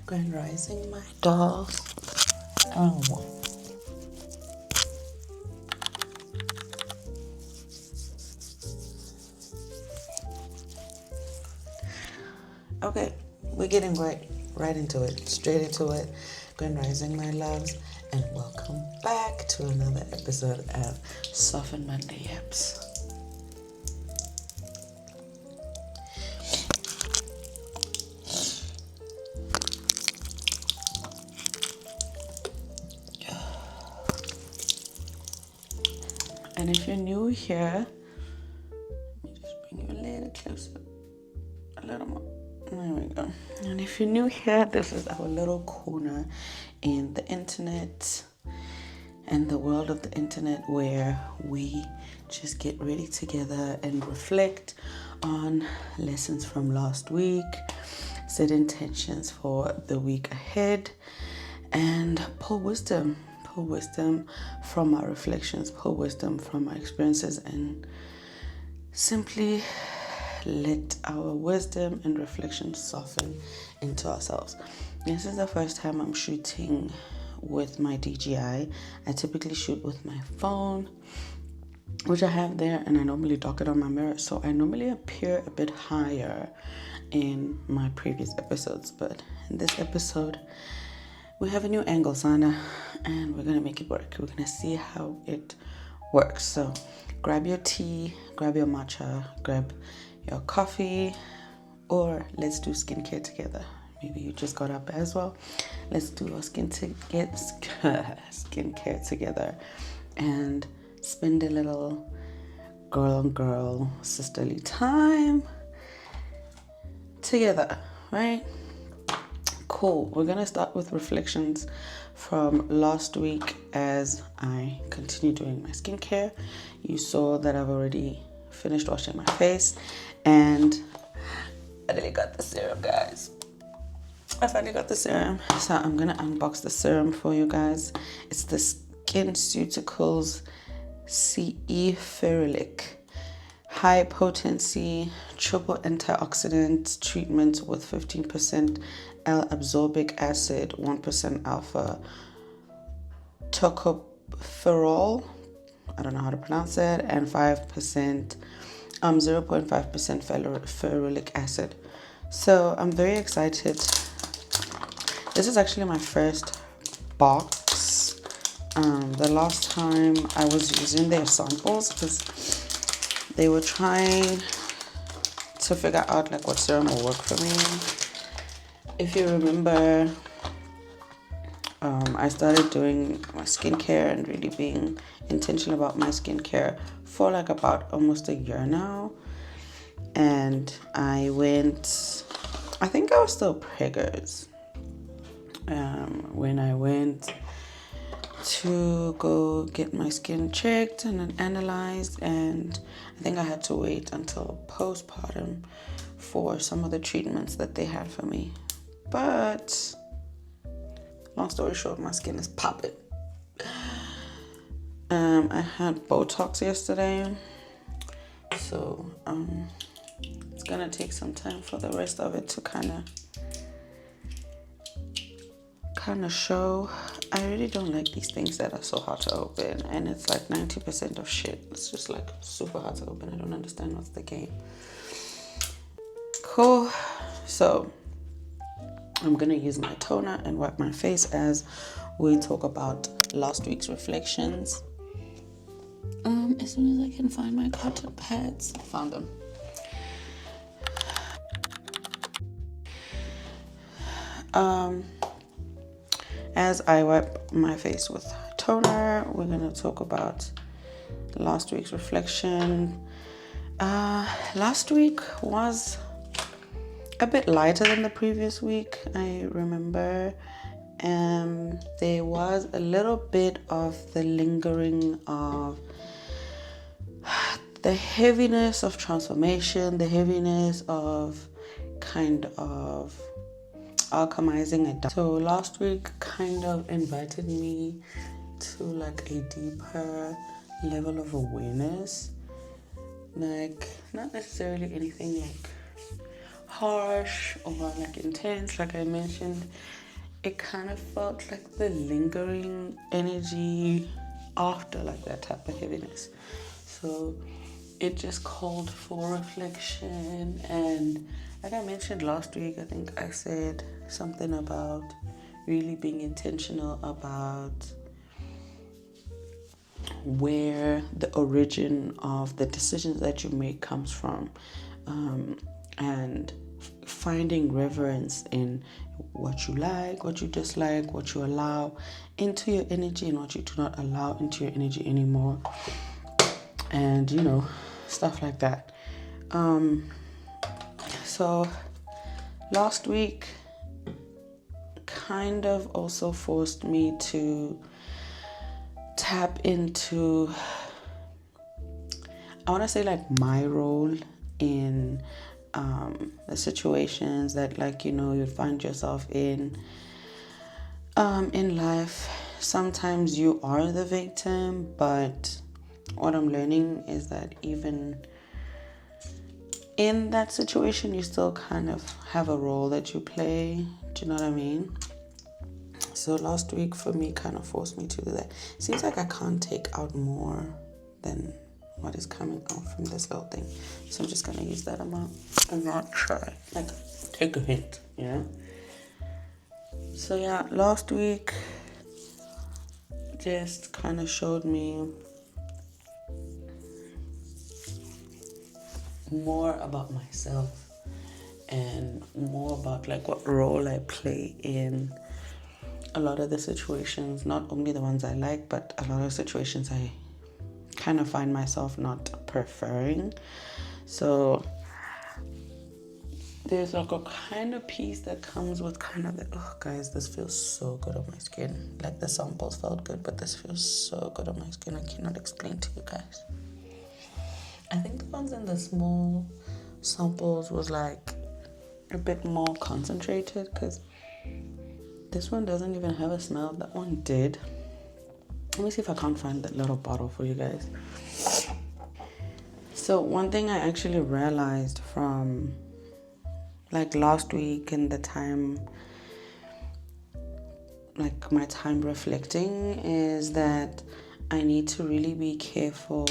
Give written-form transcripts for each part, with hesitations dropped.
Grand Rising, my dolls. Oh. Okay, we're getting right into it, straight into it. Grand Rising, my loves, and welcome back to another episode of Softened Monday Yaps. And if you're new here, let me just bring you a little closer, a little more. There we go. And if you're new here, this is our little corner in the internet and the world of the internet where we just get ready together and reflect on lessons from last week, set intentions for the week ahead, and pull wisdom from our reflections, pull wisdom from our experiences, and simply let our wisdom and reflection soften into ourselves. This is the first time I'm shooting with my DJI. I typically shoot with my phone, which I have there, and I normally dock it on my mirror, so I normally appear a bit higher in my previous episodes, but in this episode we have a new angle, Sana, and we're gonna make it work. We're gonna see how it works. So grab your tea, grab your matcha, grab your coffee, or let's do skincare together. Maybe you just got up as well. Let's do our skincare together and spend a little girl on girl sisterly time together, right? Cool. We're gonna start with reflections from last week as I continue doing my skincare. You saw that I've already finished washing my face and I really got the serum, guys. I finally got the serum, so I'm gonna unbox the serum for you guys. It's the SkinCeuticals CE Ferulic high potency triple antioxidant treatment with 15% L-absorbic acid, 1% alpha tocopherol, I don't know how to pronounce it, and 0.5% ferulic acid. So I'm very excited. This is actually my first box. The last time I was using their samples because they were trying to figure out like what serum will work for me. If you remember, I started doing my skincare and really being intentional about my skincare for like about almost a year now. And I think I was still preggers when I went to go get my skin checked and analyzed, and I think I had to wait until postpartum for some of the treatments that they had for me. But long story short, my skin is popping. I had Botox yesterday, so it's gonna take some time for the rest of it to kind of show. I really don't like these things that are so hard to open, and it's like 90% of shit. It's just like super hard to open. I don't understand what's the game. Cool. So I'm gonna use my toner and wipe my face as we talk about last week's reflections. As soon as I can find my cotton pads, I found them. As I wipe my face with toner, we're gonna talk about last week's reflection. Last week was a bit lighter than the previous week, I remember. There was a little bit of the lingering of the heaviness of transformation, the heaviness of kind of alchemising it. So last week kind of invited me to like a deeper level of awareness, like not necessarily anything like harsh or like intense, like I mentioned, it kind of felt like the lingering energy after like that type of heaviness. So it just called for reflection. And like I mentioned last week, I think I said something about really being intentional about where the origin of the decisions that you make comes from, and finding reverence in what you like, what you dislike, what you allow into your energy and what you do not allow into your energy anymore, and stuff like that. So last week kind of also forced me to tap into, I want to say, like my role in the situations that you find yourself in life. Sometimes you are the victim, but what I'm learning is that even in that situation, you still kind of have a role that you play. Do you know what I mean? So last week for me kind of forced me to do that. Seems like I can't take out more than what is coming out from this little thing. So I'm just going to use that amount and not try. Like, take a hint, So yeah, last week just kind of showed me more about myself and more about like what role I play in a lot of the situations, not only the ones I like, but a lot of situations I kind of find myself not preferring. So there's like a kind of peace that comes with kind of the, oh guys, this feels so good on my skin. Like the samples felt good, but this feels so good on my skin. I cannot explain to you guys. I think the ones in the small samples was like a bit more concentrated, because this one doesn't even have a smell. That one did. Let me see if I can't find that little bottle for you guys. So one thing I actually realized from like last week and the time, like my time reflecting, is that I need to really be careful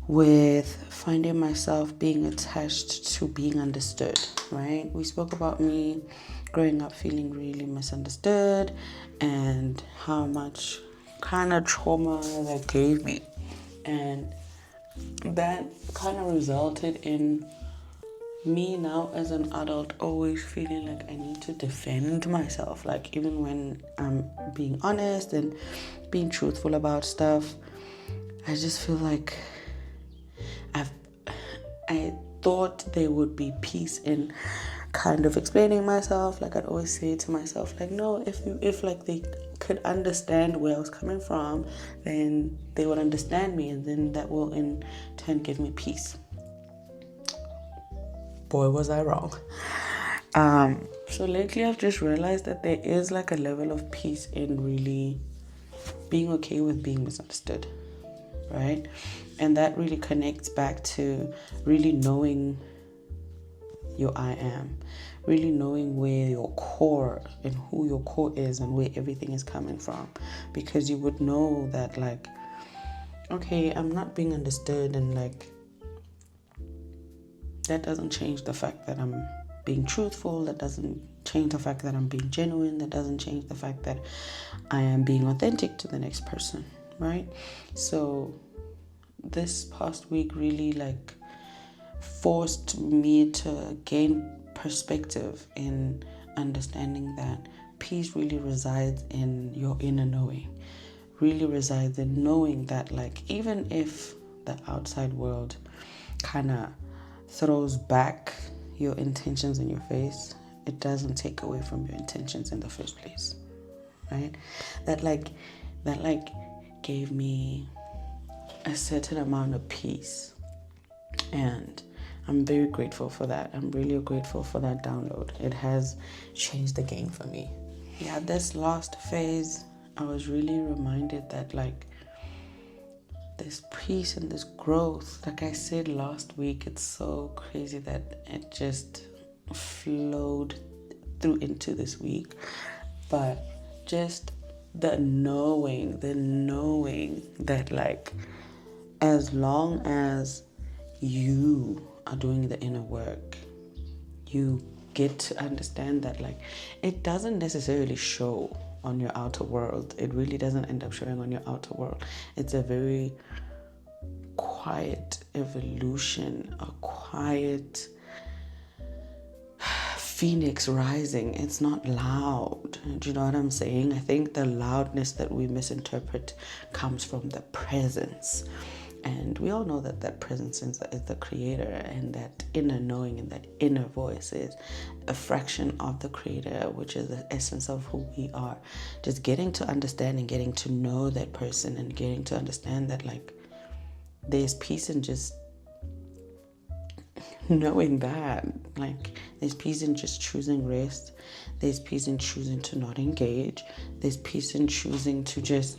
with finding myself being attached to being understood, right? We spoke about me growing up feeling really misunderstood and how much kind of trauma that gave me. And that kind of resulted in me now as an adult always feeling like I need to defend myself. Like even when I'm being honest and being truthful about stuff, I just feel like I thought there would be peace in kind of explaining myself. Like I'd always say to myself, like, no, if like they could understand where I was coming from, then they would understand me, and then that will in turn give me peace. Boy, was I wrong. So lately I've just realized that there is like a level of peace in really being okay with being misunderstood, right? And that really connects back to really knowing your I am, really knowing where your core and who your core is and where everything is coming from. Because you would know that, like, okay, I'm not being understood, and like that doesn't change the fact that I'm being truthful, that doesn't change the fact that I'm being genuine, that doesn't change the fact that I am being authentic to the next person, right? So this past week really like forced me to gain perspective in understanding that peace really resides in your inner knowing, really resides in knowing that, like, even if the outside world kind of throws back your intentions in your face, it doesn't take away from your intentions in the first place, right? That gave me a certain amount of peace, and I'm very grateful for that. I'm really grateful for that download. It has changed the game for me. Yeah, this last phase, I was really reminded that, like, this peace and this growth. Like I said last week, it's so crazy that it just flowed through into this week. But just the knowing that, like, as long as you are doing the inner work, you get to understand that, like, it doesn't necessarily show on your outer world. It really doesn't end up showing on your outer world. It's a very quiet evolution, a quiet phoenix rising. It's not loud. Do you know what I'm saying? I think the loudness that we misinterpret comes from the presence. And we all know that that presence is the creator, and that inner knowing and that inner voice is a fraction of the creator, which is the essence of who we are. Just getting to understand and getting to know that person, and getting to understand that, like, there's peace in just knowing that. Like, there's peace in just choosing rest. There's peace in choosing to not engage. There's peace in choosing to just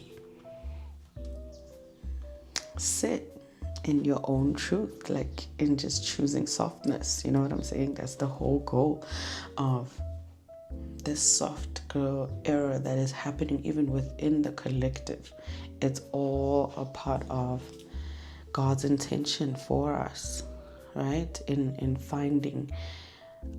sit in your own truth, like, in just choosing softness. You know what I'm saying? That's the whole goal of this soft girl era that is happening even within the collective. It's all a part of God's intention for us, right? In finding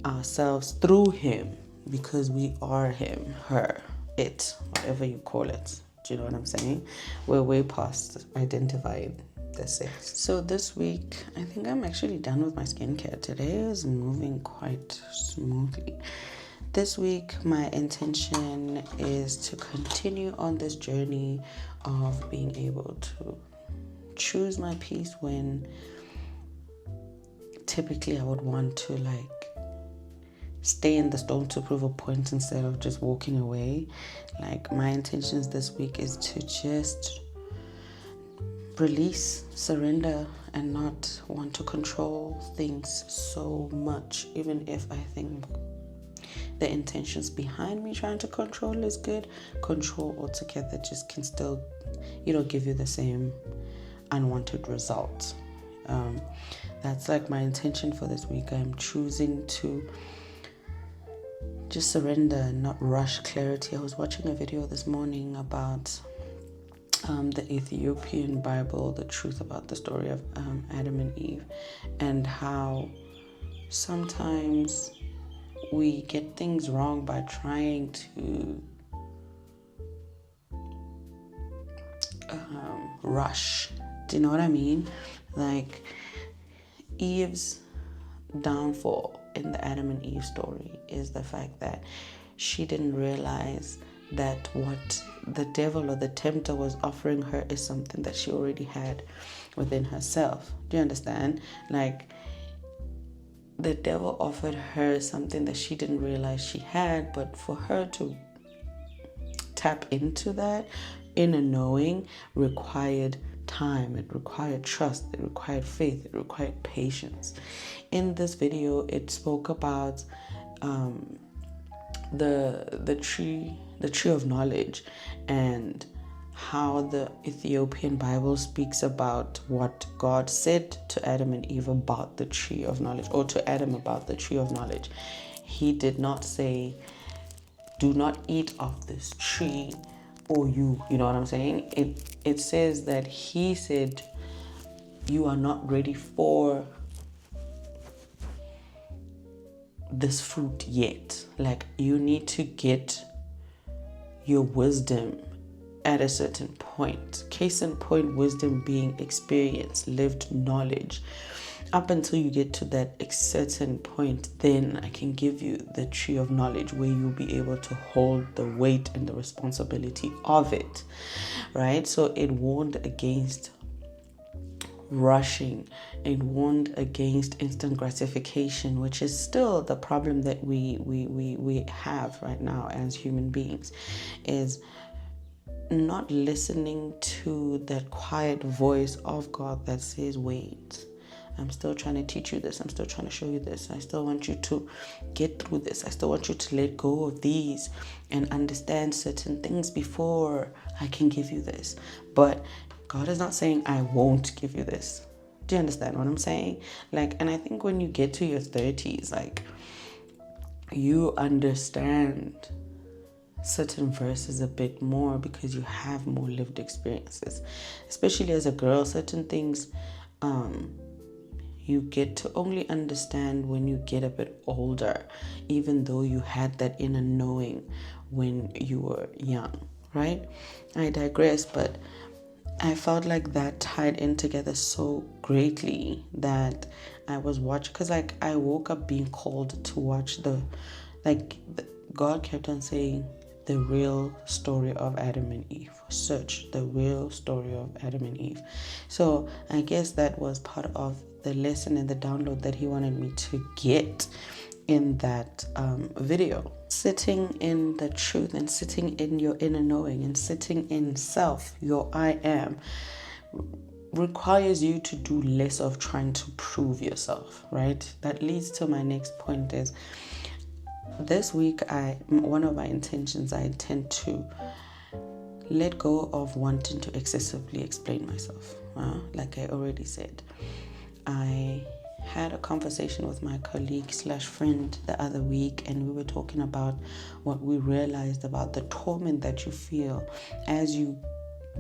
ourselves through Him, because we are Him, her, it, whatever you call it. Do you know what I'm saying? We're way past identifying the sex. So this week, I think I'm actually done with my skincare. Today is moving quite smoothly. This week, my intention is to continue on this journey of being able to choose my peace when typically I would want to, like, stay in the storm to prove a point instead of just walking away. Like, my intentions this week is to just release, surrender, and not want to control things so much, even if I think the intentions behind me trying to control is good. Control altogether just can still, give you the same unwanted result. That's like my intention for this week. I'm choosing to just surrender and not rush clarity. I was watching a video this morning about the Ethiopian Bible, the truth about the story of Adam and Eve, and how sometimes we get things wrong by trying to rush. Do you know what I mean? Like, Eve's downfall in the Adam and Eve story is the fact that she didn't realize that what the devil or the tempter was offering her is something that she already had within herself. Do you understand? Like, the devil offered her something that she didn't realize she had, but for her to tap into that inner knowing required time, it required trust, it required faith, it required patience. In this video, it spoke about the tree of knowledge, and how the Ethiopian Bible speaks about what God said to Adam and Eve about the tree of knowledge, or to Adam about the tree of knowledge. He did not say, do not eat of this tree, or you know what I'm saying? It says that he said, you are not ready for this fruit yet. Like, you need to get your wisdom at a certain point. Case in point, wisdom being experience, lived knowledge. Up until you get to that certain point, then I can give you the tree of knowledge, where you'll be able to hold the weight and the responsibility of it, right? So it warned against rushing. It warned against instant gratification, which is still the problem that we have right now as human beings, is not listening to that quiet voice of God that says, wait, I'm still trying to teach you this. I'm still trying to show you this. I still want you to get through this. I still want you to let go of these and understand certain things before I can give you this. But God is not saying, I won't give you this. Do you understand what I'm saying? Like, and I think when you get to your 30s, like, you understand certain verses a bit more because you have more lived experiences. Especially as a girl, certain things you get to only understand when you get a bit older, even though you had that inner knowing when you were young, right? I digress, but I felt like that tied in together so greatly that I was watching, because like I woke up being called to watch God kept on saying the real story of Adam and Eve. Search the real story of Adam and Eve. So I guess that was part of the lesson and the download that he wanted me to get in that video. Sitting in the truth and sitting in your inner knowing and sitting in self, your I am, requires you to do less of trying to prove yourself, right? That leads to my next point is, this week, one of my intentions, I intend to let go of wanting to excessively explain myself. Like I already said, I had a conversation with my colleague / friend the other week, and we were talking about what we realized about the torment that you feel as you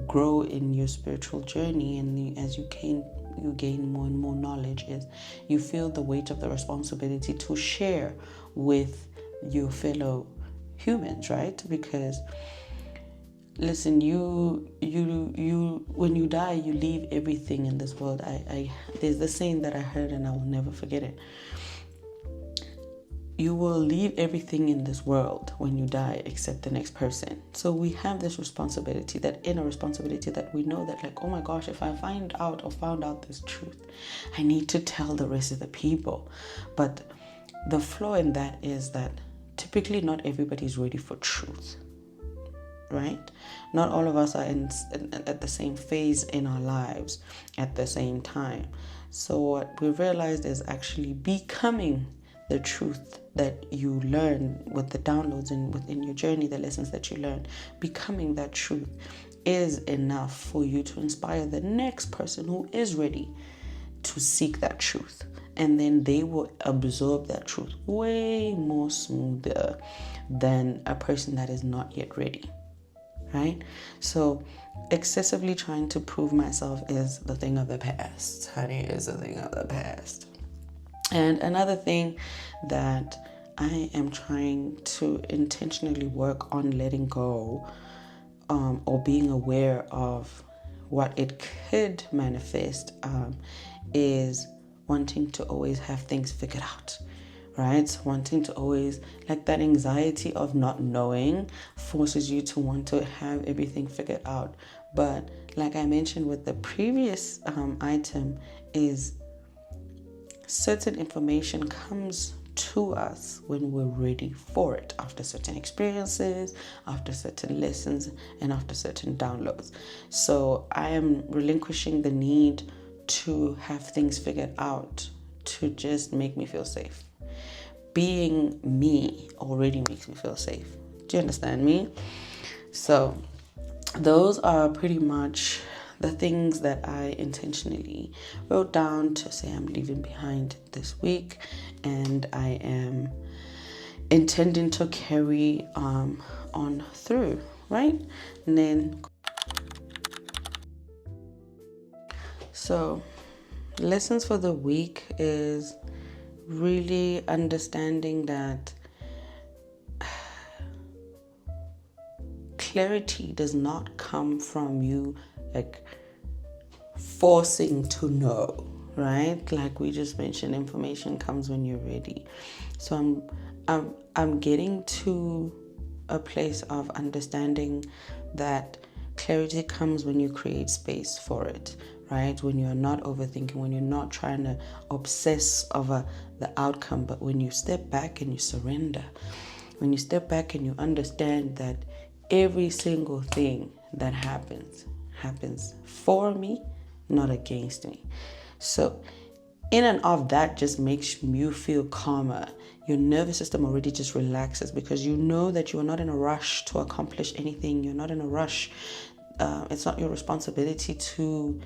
grow in your spiritual journey, and as you gain more and more knowledge, is you feel the weight of the responsibility to share with your fellow humans, right? Because listen, you when you die, you leave everything in this world. I there's this saying that I heard and I will never forget it. You will leave everything in this world when you die except the next person. So we have this responsibility, that inner responsibility, that we know that, like, oh my gosh, if I found out this truth, I need to tell the rest of the people. But the flaw in that is that typically not everybody is ready for truth, right? Not all of us are at the same phase in our lives at the same time. So what we realized is actually becoming the truth that you learn with the downloads and within your journey, the lessons that you learn, becoming that truth is enough for you to inspire the next person who is ready to seek that truth. And then they will absorb that truth way more smoother than a person that is not yet ready, right? So excessively trying to prove myself is the thing of the past, honey, is the thing of the past. And another thing that I am trying to intentionally work on letting go, or being aware of what it could manifest, is wanting to always have things figured out, right? Wanting to always, like, that anxiety of not knowing forces you to want to have everything figured out. But like I mentioned with the previous item, is certain information comes to us when we're ready for it, after certain experiences, after certain lessons, and after certain downloads. So I am relinquishing the need to have things figured out to just make me feel safe. Being me already makes me feel safe. Do you understand me? So those are pretty much the things that I intentionally wrote down to say I'm leaving behind this week, and I am intending to carry on through, right? And then, so lessons for the week is really understanding that clarity does not come from you like forcing to know, right? Like we just mentioned, information comes when you're ready. So I'm getting to a place of understanding that clarity comes when you create space for it, right? When you're not overthinking, when you're not trying to obsess over the outcome, but when you step back and you surrender, when you step back and you understand that every single thing that happens for me, not against me. So in and of that just makes you feel calmer. Your nervous system already just relaxes because you know that you are not in a rush to accomplish anything. You're not in a rush it's not your responsibility to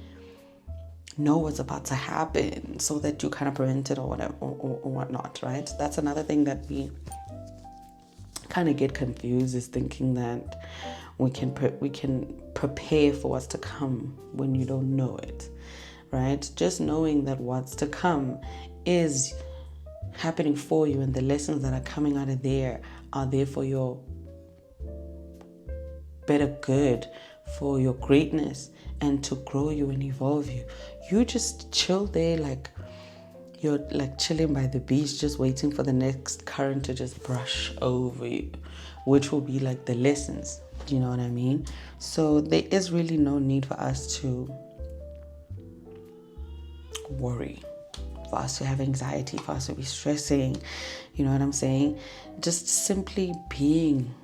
know what's about to happen so that you kind of prevent it or whatever or whatnot, right? That's another thing that we kind of get confused, is thinking that we can prepare for what's to come when you don't know it, right? Just knowing that what's to come is happening for you, and the lessons that are coming out of there are there for your better good, for your greatness, and to grow you and evolve you. You just chill there like you're like chilling by the beach, just waiting for the next current to just brush over you, which will be like the lessons. Do you know what I mean? So there is really no need for us to worry, for us to have anxiety, for us to be stressing. You know what I'm saying? Just simply being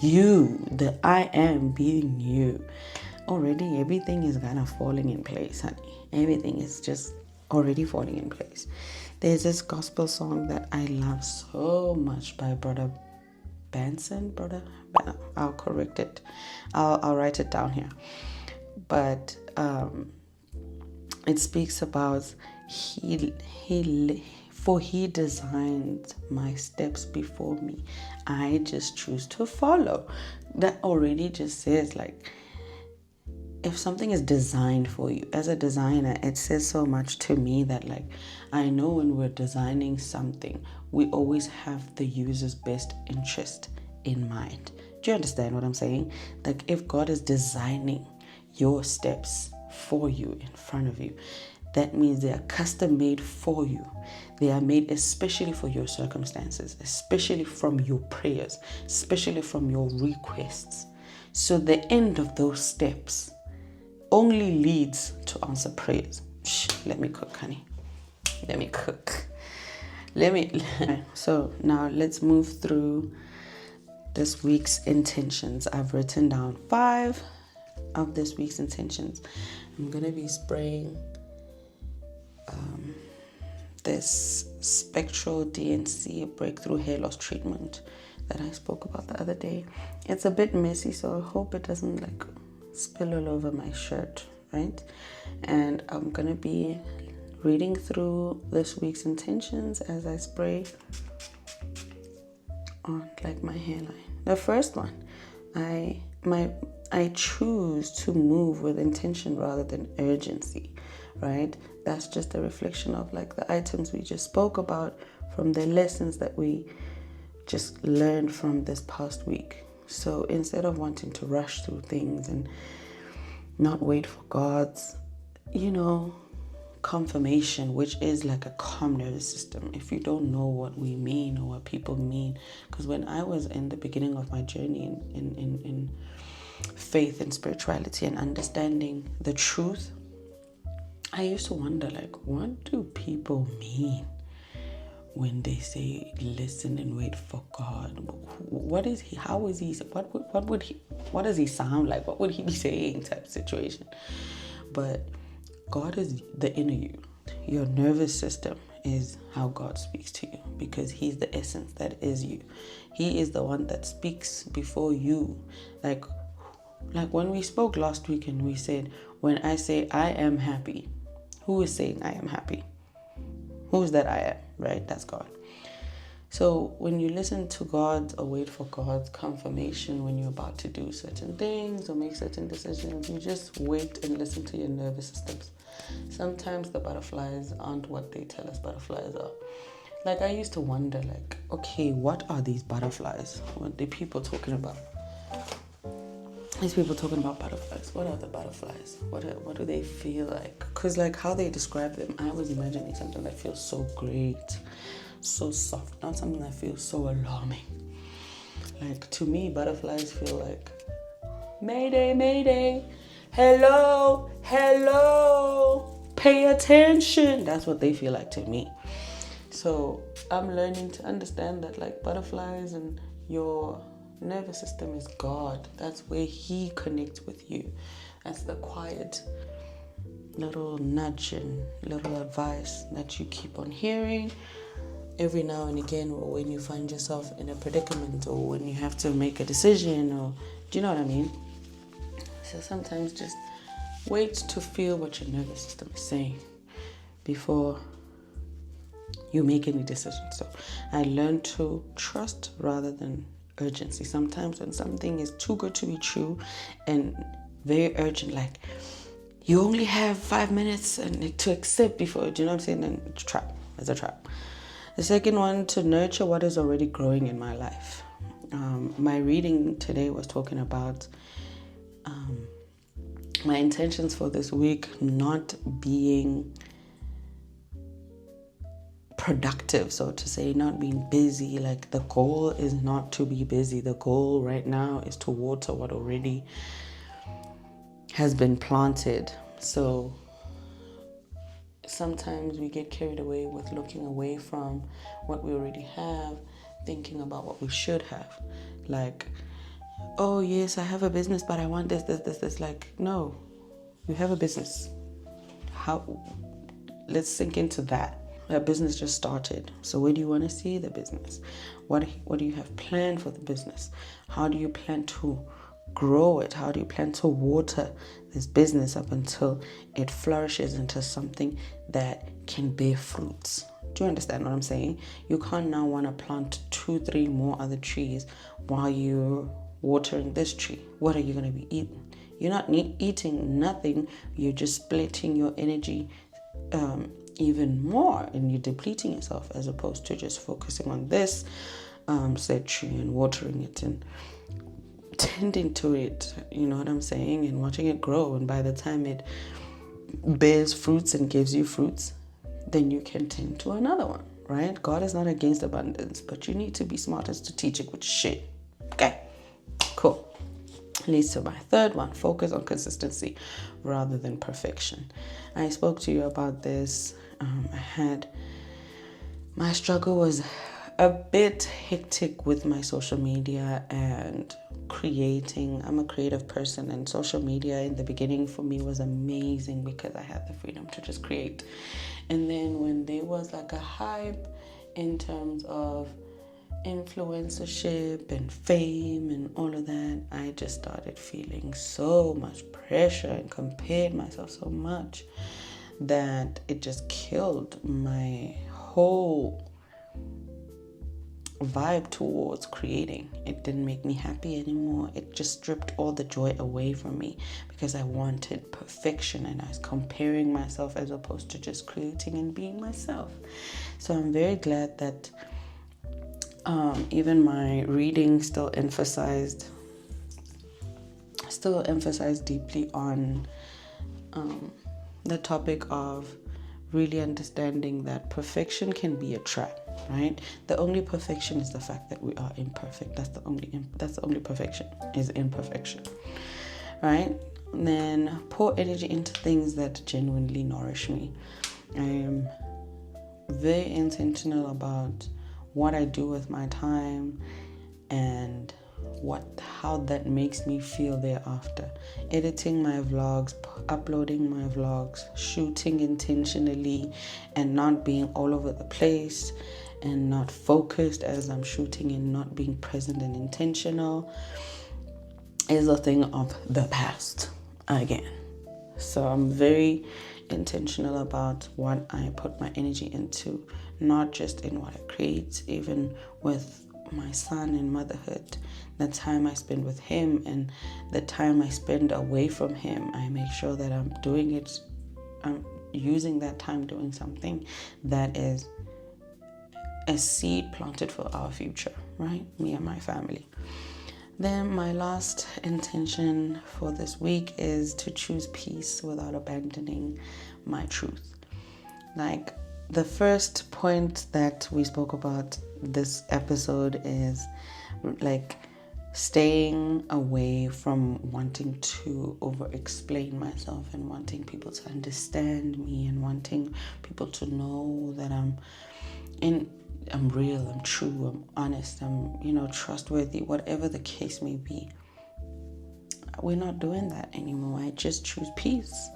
you, the I am being you. Already everything is kind of falling in place, honey. Everything is just already falling in place. There's this gospel song that I love so much by Broda. I'll correct it. I'll write it down here. But it speaks about for he designed my steps before me. I just choose to follow. That already just says, like, if something is designed for you, as a designer, it says so much to me that, like, I know when we're designing something, we always have the user's best interest in mind. Do you understand what I'm saying? Like, if God is designing your steps for you, in front of you, that means they are custom made for you. They are made especially for your circumstances, especially from your prayers, especially from your requests. So the end of those steps only leads to answer prayers. Let me cook, honey. Let me cook. So now let's move through this week's intentions. I've written down 5 of this week's intentions. I'm going to be spraying this spectral DNC breakthrough hair loss treatment that I spoke about the other day. It's a bit messy, so I hope it doesn't like spill all over my shirt, right? And I'm going to be reading through this week's intentions as I spray on like my hairline. The first one, I choose to move with intention rather than urgency, right? That's just a reflection of like the items we just spoke about, from the lessons that we just learned from this past week. So instead of wanting to rush through things and not wait for God's, confirmation, which is like a calm nervous system. If you don't know what we mean or what people mean, because when I was in the beginning of my journey in faith and spirituality and understanding the truth, I used to wonder, like, what do people mean when they say listen and wait for God? What is he? How is he? What does he sound like? What would he be saying? Type of situation. But God is the inner you. Your nervous system is how God speaks to you, because he's the essence that is you. He is the one that speaks before you. Like when we spoke last week and we said, when I say I am happy, who is saying I am happy? Who's that I am, right? That's God. So when you listen to God or wait for God's confirmation when you're about to do certain things or make certain decisions, you just wait and listen to your nervous systems. Sometimes the butterflies aren't what they tell us butterflies are. Like, I used to wonder, like, okay, what are these butterflies? What are the people talking about? These people talking about butterflies. What are the butterflies? What do they feel like? Because like how they describe them, I was imagining something that feels so great, so soft, not something that feels so alarming. Like, to me, butterflies feel like, mayday, mayday, hello, pay attention. That's what they feel like to me. So I'm learning to understand that, like, butterflies and your nervous system is God. That's where he connects with you. That's the quiet little nudge and little advice that you keep on hearing every now and again, or when you find yourself in a predicament, or when you have to make a decision, or do you know what I mean? So sometimes just wait to feel what your nervous system is saying before you make any decisions. So I learned to trust rather than urgency. Sometimes when something is too good to be true and very urgent, like you only have 5 minutes and to accept before, do you know what I'm saying? And it's a trap. It's a trap. The second one, to nurture what is already growing in my life. My reading today was talking about my intentions for this week not being productive, so to say, not being busy. Like the goal is not to be busy. The goal right now is to water what already has been planted. So sometimes we get carried away with looking away from what we already have, thinking about what we should have. Like, oh yes, I have a business, but I want this. Like, no, you have a business. Let's sink into that. That business just started. So where do you want to see the business? What do you have planned for the business? How do you plan to grow it? How do you plan to water this business up until it flourishes into something that can bear fruits? Do you understand what I'm saying? You can't now want to plant 2-3 more other trees while you're watering this tree. What are you going to be eating? You're not eating nothing. You're just splitting your energy even more, and you're depleting yourself, as opposed to just focusing on this said tree and watering it and tending to it, you know what I'm saying, and watching it grow. And by the time it bears fruits and gives you fruits, then you can tend to another one, right? God is not against abundance, but you need to be smart and strategic with shit. Okay, cool. Leads to my third one: focus on consistency rather than perfection. I spoke to you about this. My struggle was a bit hectic with my social media and creating. I'm a creative person, and social media in the beginning for me was amazing because I had the freedom to just create. And then when there was like a hype in terms of influencership and fame and all of that, I just started feeling so much pressure and compared myself so much that it just killed my whole vibe towards creating. It didn't make me happy anymore. It just stripped all the joy away from me because I wanted perfection and I was comparing myself as opposed to just creating and being myself. So I'm very glad that even my reading still emphasized deeply on the topic of really understanding that perfection can be a trap, right? The only perfection is the fact that we are imperfect. That's the only perfection is imperfection, right? And then pour energy into things that genuinely nourish me. I am very intentional about what I do with my time and how that makes me feel thereafter. Editing my vlogs, uploading my vlogs, shooting intentionally and not being all over the place and not focused as I'm shooting and not being present and intentional is a thing of the past again. So I'm very intentional about what I put my energy into, not just in what I create, even with my son and motherhood. The time I spend with him and the time I spend away from him, I make sure that I'm using that time doing something that is a seed planted for our future, right? Me and my family. Then my last intention for this week is to choose peace without abandoning my truth. Like the first point that we spoke about this episode is like staying away from wanting to over-explain myself and wanting people to understand me and wanting people to know that I'm real, I'm true, I'm honest, I'm, trustworthy, whatever the case may be. We're not doing that anymore. I just choose peace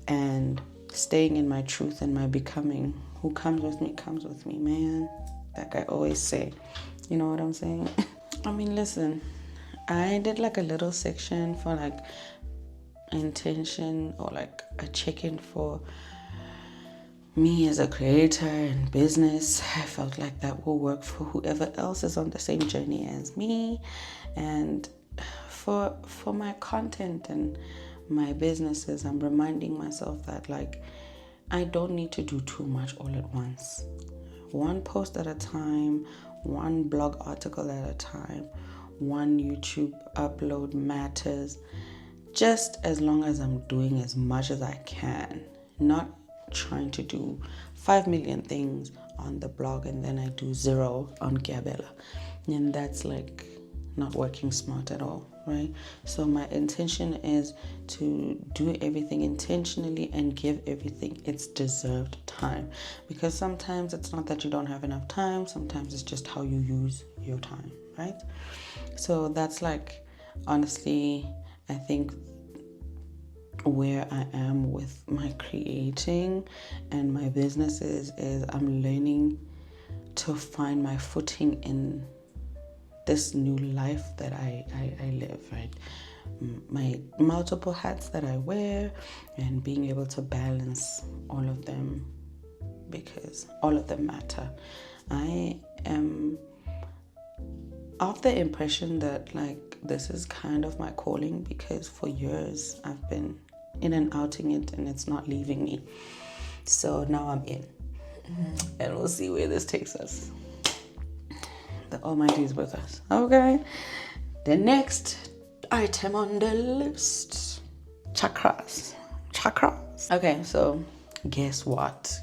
and staying in my truth and my becoming. Who comes with me, man. Like I always say. You know what I'm saying? I mean, listen, I did like a little section for like intention, or like a check-in for me as a creator and business. I felt like that will work for whoever else is on the same journey as me, and for my content and my businesses. I'm reminding myself that like I don't need to do too much all at once. One post at a time, one blog article at a time, one YouTube upload matters, just as long as I'm doing as much as I can, not trying to do 5 million things on the blog and then I do 0 on Gabella. And that's like not working smart at all, right? So my intention is to do everything intentionally and give everything its deserved time, because sometimes it's not that you don't have enough time, sometimes it's just how you use your time, right? So that's like, honestly, I think where I am with my creating and my businesses is I'm learning to find my footing in this new life that I live, right? My multiple hats that I wear, and being able to balance all of them, because all of them matter. I am of the impression that like this is kind of my calling, because for years I've been in and outing it and it's not leaving me. So now I'm in, and we'll see where this takes us. The Almighty is with us. Okay. The next item on the list, chakras. Okay, so guess what?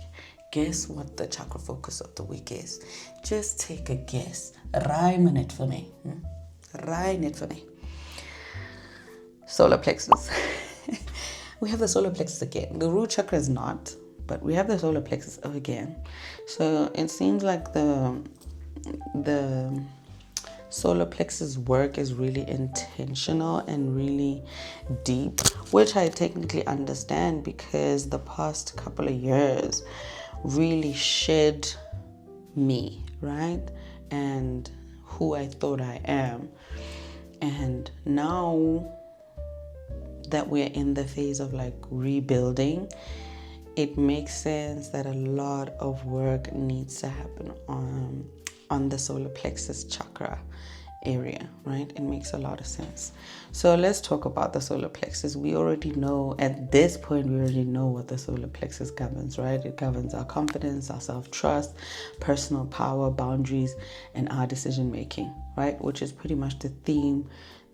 Guess what the chakra focus of the week is? Just take a guess. Rhyme it for me. Rhyme it for me. Solar plexus. We have the solar plexus again. The root chakra is not, but we have the solar plexus again. So it seems like the solar plexus work is really intentional and really deep, which I technically understand, because the past couple of years really shed me, right? And who I thought I am. And now that we're in the phase of like rebuilding, it makes sense that a lot of work needs to happen on the solar plexus chakra area, right? It makes a lot of sense. So let's talk about the solar plexus. We already know, at this point, we already know what the solar plexus governs, right? It governs our confidence, our self-trust, personal power, boundaries, and our decision making, right? Which is pretty much the theme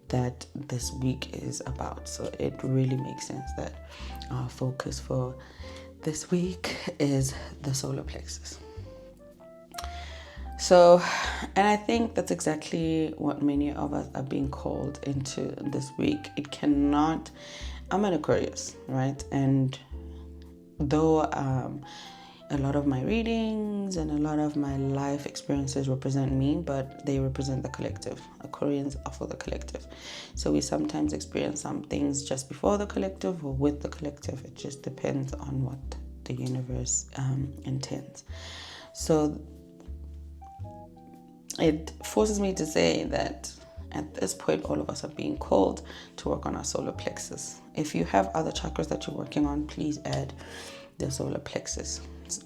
that this week is about. So it really makes sense that our focus for this week is the solar plexus. So, and I think that's exactly what many of us are being called into this week. It cannot, I'm an Aquarius, right? And though a lot of my readings and a lot of my life experiences represent me, but they represent the collective. Aquarians are for the collective. So we sometimes experience some things just before the collective or with the collective. It just depends on what the universe intends. So it forces me to say that at this point, all of us are being called to work on our solar plexus. If you have other chakras that you're working on, please add the solar plexus.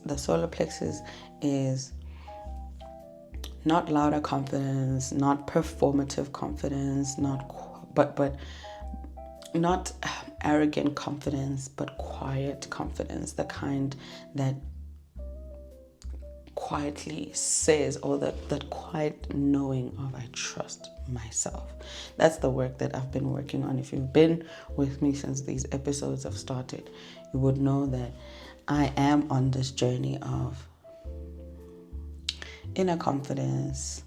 The solar plexus is not louder confidence, not performative confidence, but not arrogant confidence, but quiet confidence, the kind that quietly says, or that quiet knowing of, I trust myself. That's the work that I've been working on. If you've been with me since these episodes have started, you would know that I am on this journey of inner confidence,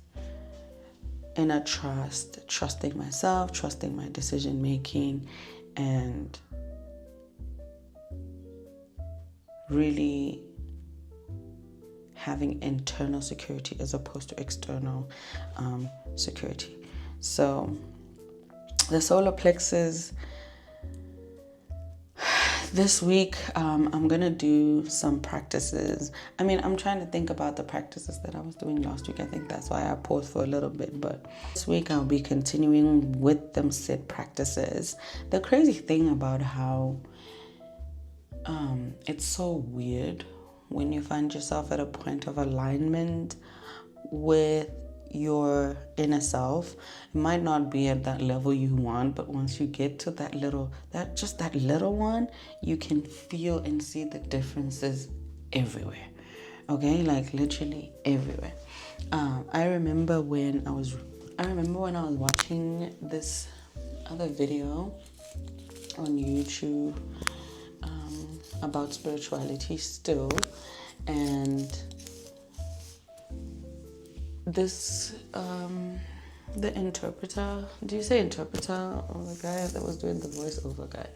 inner trust, trusting myself, trusting my decision making, and really having internal security as opposed to external security. So the solar plexus, this week, I'm going to do some practices. I mean, I'm trying to think about the practices that I was doing last week. I think that's why I paused for a little bit. But this week, I'll be continuing with them said practices. The crazy thing about how it's so weird when you find yourself at a point of alignment with your inner self. It might not be at that level you want, but once you get to that little one, you can feel and see the differences everywhere. Okay, like literally everywhere. I remember when I was watching this other video on YouTube about spirituality still, and this the interpreter, do you say interpreter, or the guy that was doing the voiceover guy,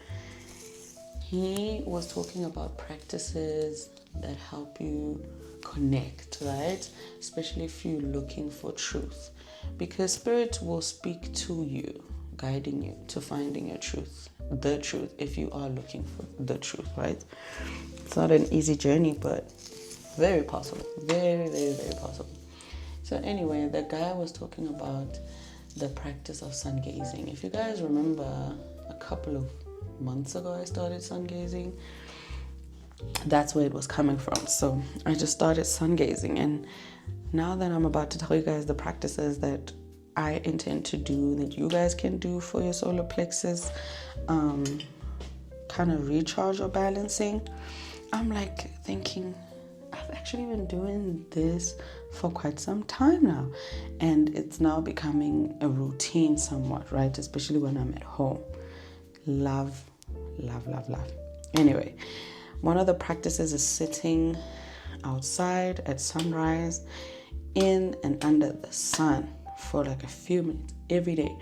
he was talking about practices that help you connect, right? Especially if you're looking for truth, because spirit will speak to you, guiding you to finding your truth, the truth, if you are looking for the truth, right? It's not an easy journey, but very possible, very, very, very possible. So anyway, the guy was talking about the practice of sun gazing. If you guys remember, a couple of months ago I started sun gazing. That's where it was coming from. So I just started sun gazing, and now that I'm about to tell you guys the practices that I intend to do, that you guys can do for your solar plexus, kind of recharge or balancing, I'm like thinking, I've actually been doing this for quite some time now, and it's now becoming a routine somewhat, right? Especially when I'm at home. Love. Anyway, one of the practices is sitting outside at sunrise in and under the sun for like a few minutes every day.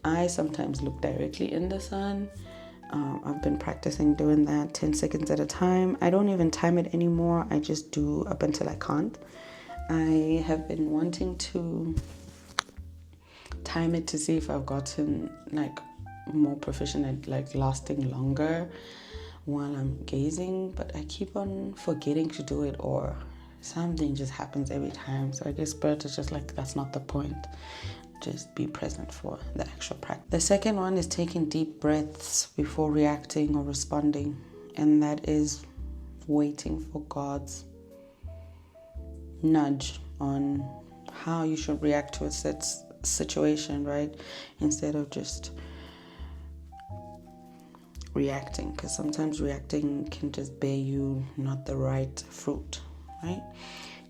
I sometimes look directly in the sun. I've been practicing doing that 10 seconds at a time. I don't even time it anymore. I just do up until I can't. I have been wanting to time it to see if I've gotten like more proficient at like lasting longer while I'm gazing, but I keep on forgetting to do it, or something just happens every time. So I guess Spirit is just like, that's not the point. Just be present for the actual practice. The second one is taking deep breaths before reacting or responding, and that is waiting for God's nudge on how you should react to a situation, right? Instead of just reacting, because sometimes reacting can just bear you not the right fruit, right?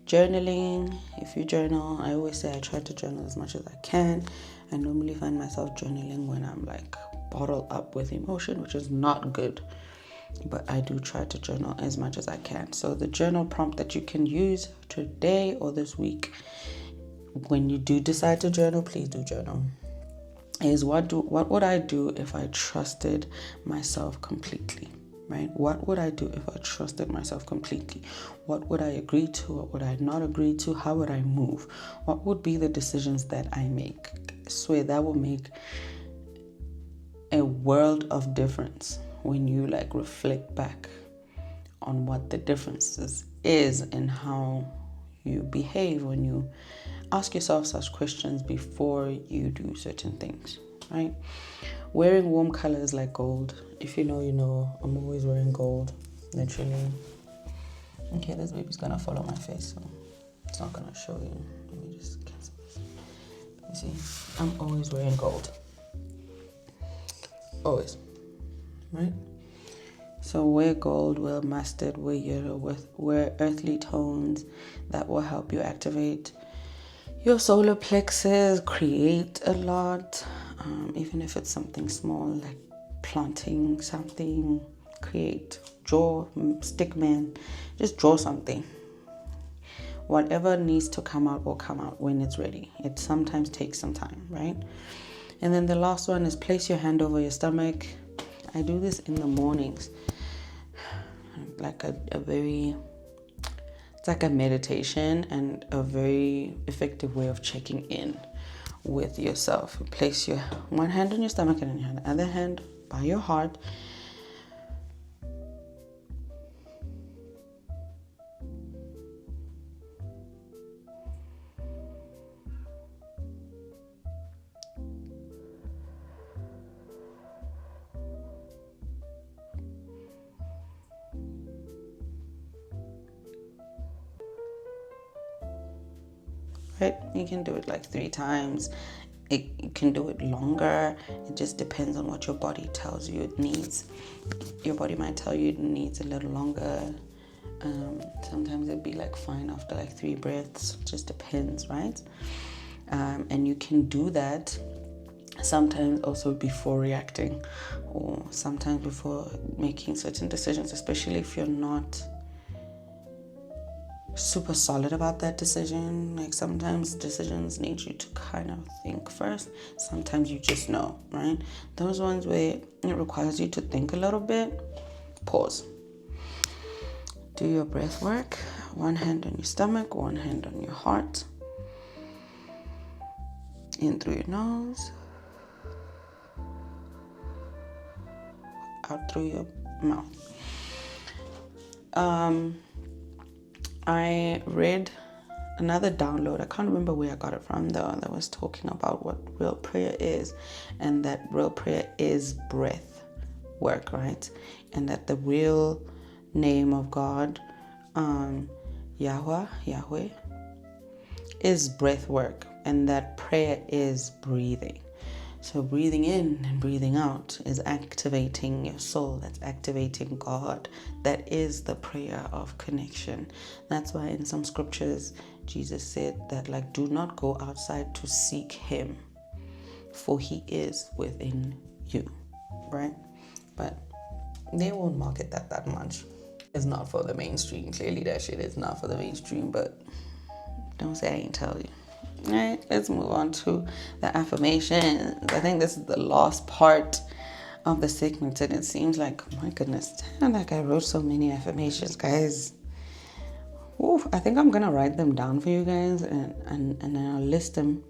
Journaling, if you journal, I always say I try to journal as much as I can. I normally find myself journaling when I'm like bottled up with emotion, which is not good, but I do try to journal as much as I can. So the journal prompt that you can use today or this week, when you do decide to journal, please do journal, is what would I do if I trusted myself completely, right? What would I do if I trusted myself completely? What would I agree to? What would I not agree to? How would I move? What would be the decisions that I make? I swear that will make a world of difference when you like reflect back on what the differences is and how you behave when you ask yourself such questions before you do certain things, right? Wearing warm colors like gold. If you know, you know. I'm always wearing gold, literally. Okay, this baby's gonna follow my face, so it's not gonna show you. Let me just cancel this. You see, I'm always wearing gold. Always, right? So wear gold, wear mustard, wear yellow, wear earthly tones that will help you activate your solar plexus, create a lot, even if it's something small like planting something, create, draw, stick man, just draw something. Whatever needs to come out will come out when it's ready. It sometimes takes some time, right? And then the last one is place your hand over your stomach. I do this in the mornings, like it's like a meditation and a very effective way of checking in with yourself. You place your one hand on your stomach and your other hand by your heart. right? You can do it like 3 times. You can do it longer. It just depends on what your body tells you it needs. Your body might tell you it needs a little longer. Sometimes it'd be like fine after like 3 breaths. Just depends, right? And you can do that sometimes also before reacting, or sometimes before making certain decisions, especially if you're not super solid about that decision. Like sometimes decisions need you to kind of think first. Sometimes you just know, right? Those ones where it requires you to think a little bit, pause. Do your breath work. 1 hand on your stomach, 1 hand on your heart. In through your nose, out through your mouth. I read another download. I can't remember where I got it from though. That was talking about what real prayer is, and that real prayer is breath work, right? And that the real name of God, Yahweh, is breath work, and that prayer is breathing. So breathing in and breathing out is activating your soul. That's activating God. That is the prayer of connection. That's why in some scriptures, Jesus said that, like, do not go outside to seek him, for he is within you, right? But they won't market that much. It's not for the mainstream. Clearly that shit is not for the mainstream, but don't say I ain't tell you. All right, let's move on to the affirmations. I think this is the last part of the segment, and it seems like, oh my goodness, damn, like I wrote so many affirmations, guys. Ooh, I think I'm gonna write them down for you guys, and then I'll list them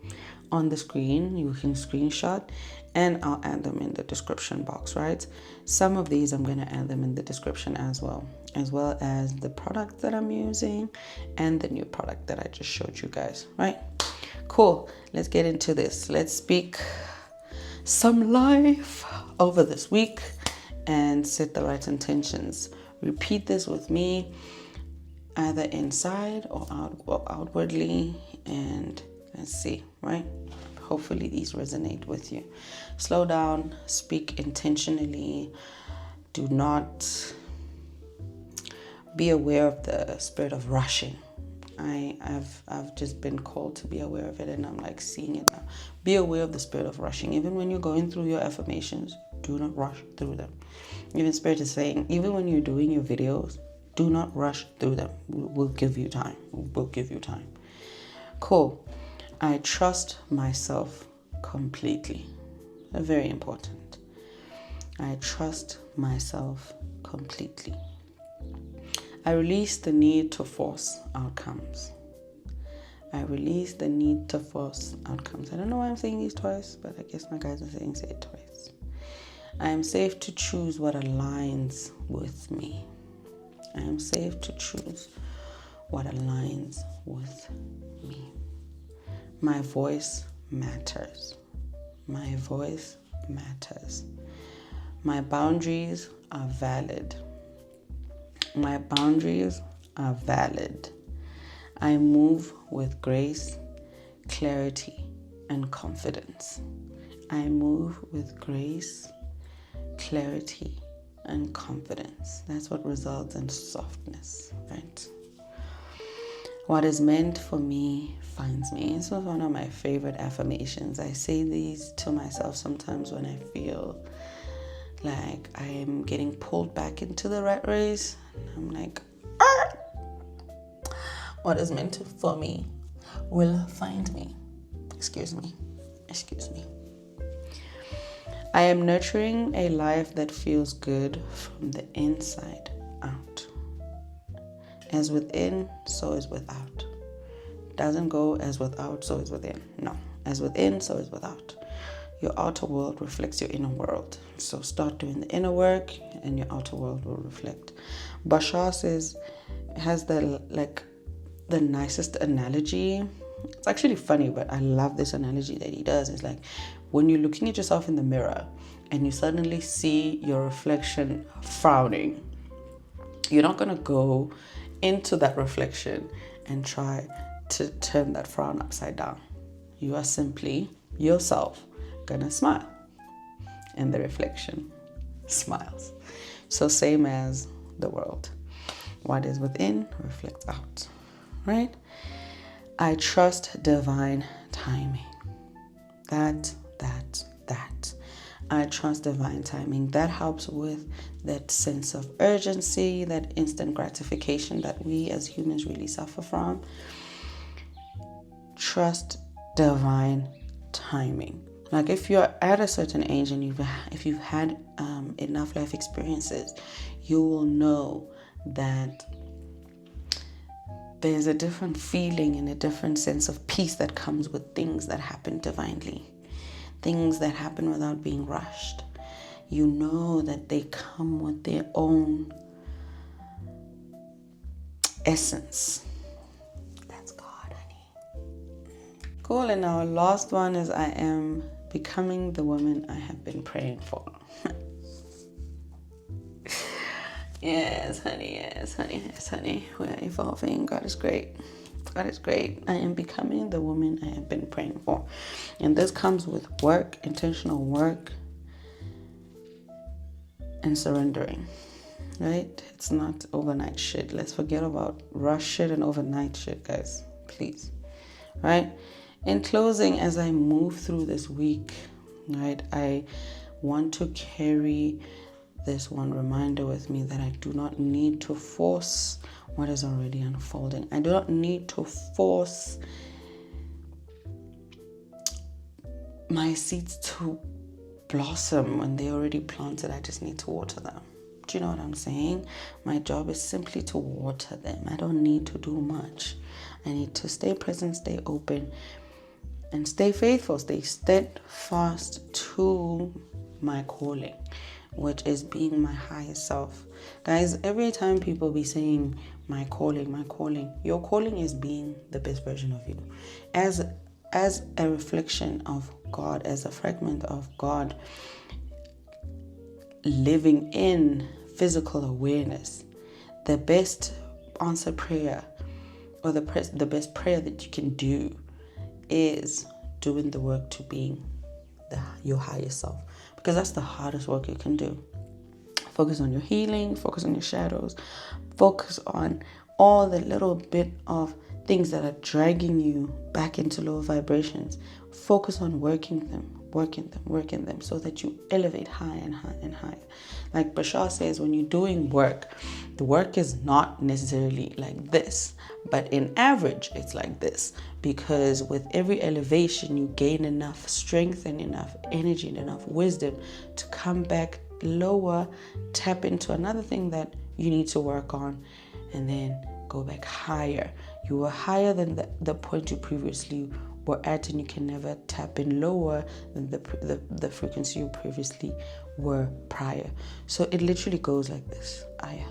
on the screen. You can screenshot, and I'll add them in the description box, right? Some of these I'm gonna add them in the description as well as the product that I'm using and the new product that I just showed you guys, right? Cool, let's get into this. Let's speak some life over this week and set the right intentions. Repeat this with me, either inside or outwardly, and let's see, right? Hopefully these resonate with you. Slow down, speak intentionally. Do not be aware of the spirit of rushing. I've just been called to be aware of it, and I'm like seeing it now. Be aware of the spirit of rushing. Even when you're going through your affirmations, do not rush through them. Even Spirit is saying, even when you're doing your videos, do not rush through them. We'll give you time. We'll give you time. Cool. I trust myself completely. Very important. I trust myself completely. I release the need to force outcomes. I release the need to force outcomes. I don't know why I'm saying these twice, but I guess my guys are saying say it twice. I am safe to choose what aligns with me. I am safe to choose what aligns with me. My voice matters. My voice matters. My boundaries are valid. My boundaries are valid. I move with grace, clarity, and confidence. I move with grace, clarity, and confidence. That's what results in softness, right? What is meant for me finds me. This was one of my favorite affirmations. I say these to myself sometimes when I feel like I am getting pulled back into the rat race. I'm like, what is meant for me will find me. Excuse me. I am nurturing a life that feels good from the inside out. As within, so is without. Doesn't go as without, so is within. No. As within, so is without. Your outer world reflects your inner world. So start doing the inner work and your outer world will reflect. Bashar has the nicest analogy. It's actually funny, but I love this analogy that he does. It's like when you're looking at yourself in the mirror and you suddenly see your reflection frowning, you're not going to go into that reflection and try to turn that frown upside down. You are simply yourself gonna smile, and the reflection smiles. So same as the world. What is within reflects out, right? I trust divine timing. That. I trust divine timing. That helps with that sense of urgency, that instant gratification that we as humans really suffer from. Trust divine timing. Like if you're at a certain age and if you've had enough life experiences, you will know that there's a different feeling and a different sense of peace that comes with things that happen divinely. Things that happen without being rushed. You know that they come with their own essence. That's God, honey. Cool, and our last one is I am becoming the woman I have been praying for. Yes, honey. We're evolving. God is great. God is great. I am becoming the woman I have been praying for. And this comes with work, intentional work, and surrendering. Right? It's not overnight shit. Let's forget about rush shit and overnight shit, guys. Please. Right? In closing, as I move through this week, right, I want to carry this one reminder with me that I do not need to force what is already unfolding. I do not need to force my seeds to blossom when they already planted. I just need to water them. Do you know what I'm saying? My job is simply to water them. I don't need to do much. I need to stay present, stay open, and stay faithful, stay steadfast to my calling, which is being my highest self. Guys, every time people be saying my calling, your calling is being the best version of you. As a reflection of God, as a fragment of God, living in physical awareness, the best answer prayer or the best prayer that you can do is doing the work to being your highest self, because that's the hardest work you can do. Focus on your healing, focus on your shadows, focus on all the little bit of things that are dragging you back into lower vibrations. Focus on working them so that you elevate higher and higher and higher. Like Bashar says, when you're doing work, the work is not necessarily like this, but in average it's like this, because with every elevation you gain enough strength and enough energy and enough wisdom to come back lower, tap into another thing that you need to work on, and then go back higher. You were higher than the point you previously were at, and you can never tap in lower than the frequency you previously were prior. So it literally goes like this: higher,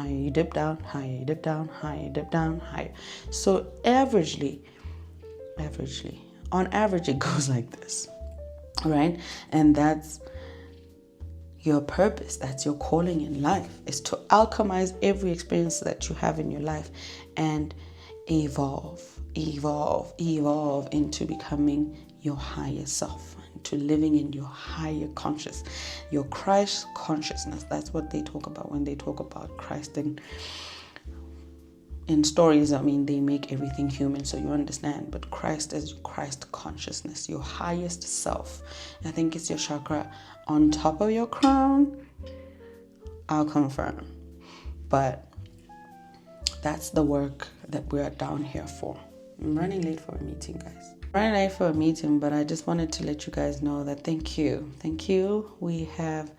you dip down, higher, you dip down, higher, you dip down, higher. So averagely, on average, it goes like this, right? And that's your purpose, that's your calling in life, is to alchemize every experience that you have in your life and evolve into becoming your higher self, to living in your higher conscious, your Christ consciousness. That's what they talk about when they talk about Christ. And in stories, I mean, they make everything human, so you understand. But Christ is Christ consciousness, your highest self. I think it's your chakra on top of your crown. I'll confirm. But that's the work that we are down here for. I'm running late for a meeting, guys. But I just wanted to let you guys know that thank you. We have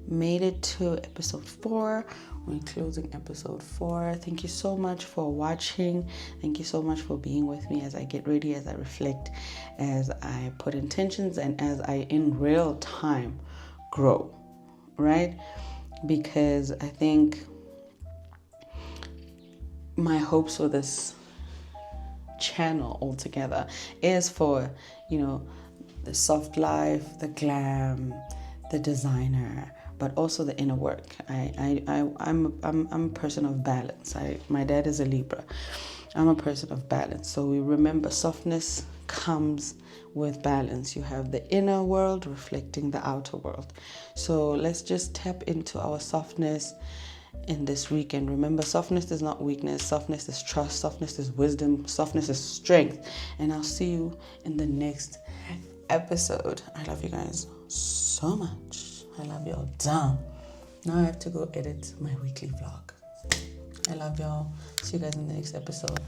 made it to episode 4. We're closing episode 4. Thank you so much for watching. Thank you so much for being with me as I get ready, as I reflect, as I put intentions, and as I in real time grow, right? Because I think my hopes for this channel altogether is for, the soft life, the glam, the designer, but also the inner work. I'm a person of balance. My dad is a Libra. I'm a person of balance. So we remember softness comes with balance. You have the inner world reflecting the outer world. So let's just tap into our softness in this weekend. Remember, softness is not weakness. Softness is trust. Softness is wisdom. Softness is strength. And I'll see you in the next episode. I love you guys so much. I love y'all down. Now I have to go edit my weekly vlog. I love y'all. See you guys in the next episode.